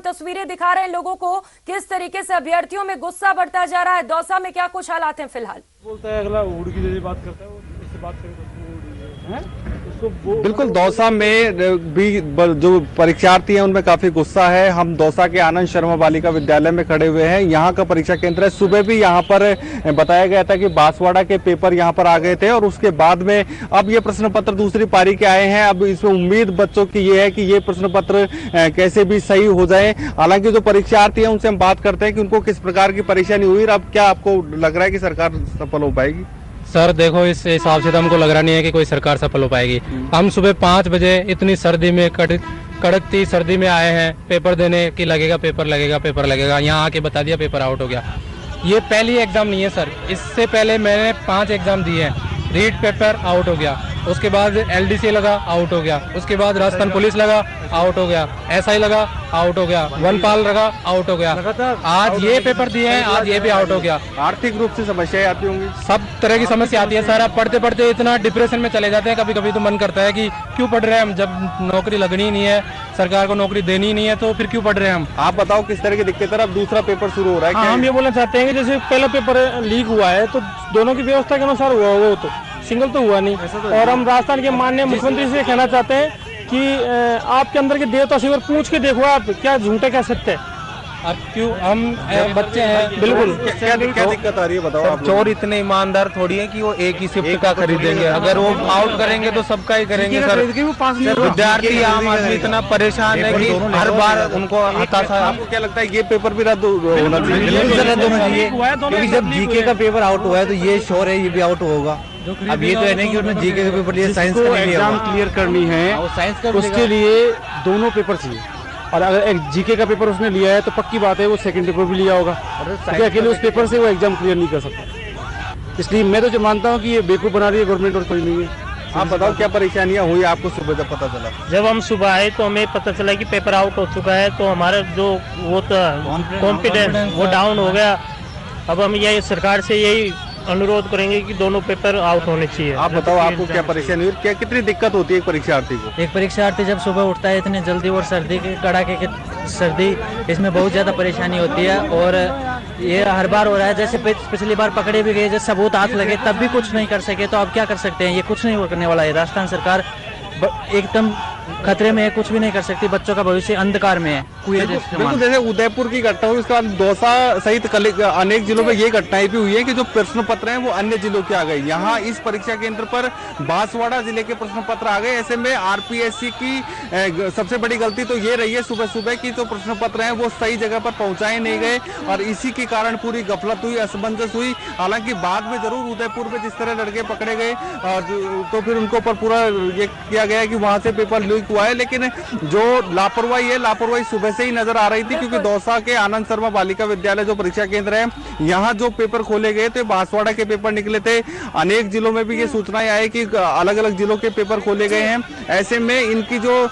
तस्वीरें दिखा रहे हैं लोगों को किस तरीके से अभ्यर्थियों में गुस्सा बढ़ता जा रहा है। दौसा में क्या कुछ हालात हैं फिलहाल। बोलता है अगला उड़ की जैसी बात करता है, वो इससे बात करें तो बिल्कुल दौसा में भी जो परीक्षार्थी हैं उनमें काफी गुस्सा है। हम दौसा के आनंद शर्मा बालिका विद्यालय में खड़े हुए हैं। यहाँ का परीक्षा केंद्र है। सुबह भी यहाँ पर बताया गया था कि बांसवाड़ा के पेपर यहाँ पर आ गए थे और उसके बाद में अब ये प्रश्न पत्र दूसरी पारी के आए हैं। अब इसमें उम्मीद बच्चों की ये है कि ये प्रश्न पत्र कैसे भी सही हो जाए। हालांकि जो परीक्षार्थी हैं उनसे हम बात करते हैं कि उनको किस प्रकार की परेशानी हुई और अब क्या आपको लग रहा है कि सरकार सफल हो पाएगी। सर देखो, इस हिसाब से तो हमको लग रहा नहीं है कि कोई सरकार सफल हो पाएगी। हम सुबह 5 बजे इतनी सर्दी में कड़कती सर्दी में आए हैं पेपर देने की, लगेगा पेपर लगेगा पेपर लगेगा। यहाँ आके बता दिया पेपर आउट हो गया। ये पहली एग्जाम नहीं है सर, इससे पहले मैंने 5 एग्जाम दिए हैं। रीड पेपर आउट हो गया, उसके बाद LDC लगा आउट हो गया, उसके बाद राजस्थान पुलिस लगा आउट हो गया, SI लगा आउट हो गया, वनपाल लगा आउट हो गया। आज ये पेपर दिए हैं, आज ये भी आउट हो गया। आर्थिक रूप से समस्याएं आती होंगी, सब तरह की समस्या आती है सर। अब पढ़ते पढ़ते इतना डिप्रेशन में चले जाते हैं। कभी कभी तो मन करता है कि क्यों पढ़ रहे हैं हम, जब नौकरी लगनी ही नहीं है, सरकार को नौकरी देनी ही नहीं है, तो फिर क्यों पढ़ रहे हैं हम। आप बताओ किस तरह की दिक्कत है। अब दूसरा पेपर शुरू हो रहा है। हाँ, हम ये बोलना चाहते हैं कि जैसे पहला पेपर लीक हुआ है तो दोनों की व्यवस्था के अनुसार हुआ होगा, तो सिंगल तो हुआ नहीं। और हम राजस्थान के माननीय मुख्यमंत्री से कहना चाहते हैं कि आपके अंदर के देवता से और पूछ के देखो आप क्या झूठे क्या सत्य है। अब क्यों हम बच्चे हैं, बिल्कुल क्या दिक्कत आ रही है बताओ आप। चोर इतने ईमानदार थोड़ी है कि वो एक ही शिफ्ट का खरीदेंगे। अगर वो आउट करेंगे तो सबका ही करेंगे सर। विद्यार्थी आम आदमी इतना परेशान है कि हर बार उनको हताशा। आपको क्या लगता है ये पेपर भी रद्द होना चाहिए? क्योंकि जब जीके का पेपर आउट हुआ है तो ये श्योर है ये भी आउट होगा। अब ये तो है नहीं कि उन्होंने जीके का पेपर लिया, साइंस का एग्जाम क्लियर करनी है, साइंस का उसके लिए दोनों पेपर चाहिए। और अगर एक जीके का पेपर उसने लिया है तो पक्की बात है वो सेकंड पेपर भी लिया होगा, क्योंकि अकेले उस पेपर से वो एग्जाम क्लियर नहीं कर सकता। इसलिए मैं तो जो मानता हूँ कि ये बेवकूफ़ बना रही है गवर्नमेंट और कोई नहीं है। आप बताओ क्या परेशानियां हुई आपको सुबह जब पता चला? जब हम सुबह आए तो हमें पता चला कि पेपर आउट हो चुका है, तो हमारा जो वो कॉन्फिडेंस वो डाउन हो गया। अब हम यही सरकार से यही अनुरोध करेंगे कि दोनों पेपर आउट होने चाहिए। आप बताओ आपको क्या परेशानी हुई, क्या कितनी दिक्कत होती है एक परीक्षार्थी को? एक परीक्षार्थी जब सुबह उठता है इतनी जल्दी और सर्दी के कड़ाके की सर्दी, इसमें बहुत ज़्यादा परेशानी होती है। और ये हर बार हो रहा है। जैसे पिछली बार पकड़े भी गए, जब सबूत हाथ लगे तब भी कुछ नहीं कर सके, तो अब क्या कर सकते हैं। ये कुछ नहीं करने वाला है। राजस्थान सरकार एकदम खतरे में है, कुछ भी नहीं कर सकती। बच्चों का भविष्य अंधकार में है। बिल्कुल जैसे उदयपुर की घटना हुई, उसके बाद दौसा सहित अनेक जिलों में ये घटनाएं भी हुई है कि जो प्रश्न पत्र हैं वो अन्य जिलों के आ गए। यहाँ इस परीक्षा केंद्र पर बांसवाड़ा जिले के प्रश्न पत्र आ गए। ऐसे में RPSC की सबसे बड़ी गलती तो ये रही है सुबह सुबह की जो प्रश्न पत्र हैं वो सही जगह पर पहुंचाए नहीं गए और इसी के कारण पूरी गफलत हुई, असमंजस हुई। हालांकि बाद में जरूर उदयपुर में जिस तरह लड़के पकड़े गए तो फिर उनको पर पूरा ये किया गया कि वहां से पेपर लीक हुआ है। लेकिन जो लापरवाही है, लापरवाही सुबह से ही नजर आ रही थी, क्योंकि दौसा के आनंद शर्मा बालिका विद्यालय जो परीक्षा केंद्र है यहाँ जो पेपर खोले गए थे बांसवाड़ा के पेपर निकले थे। अनेक जिलों में भी ये सूचनाएं आई कि अलग अलग जिलों के पेपर खोले गए हैं। ऐसे में इनकी जो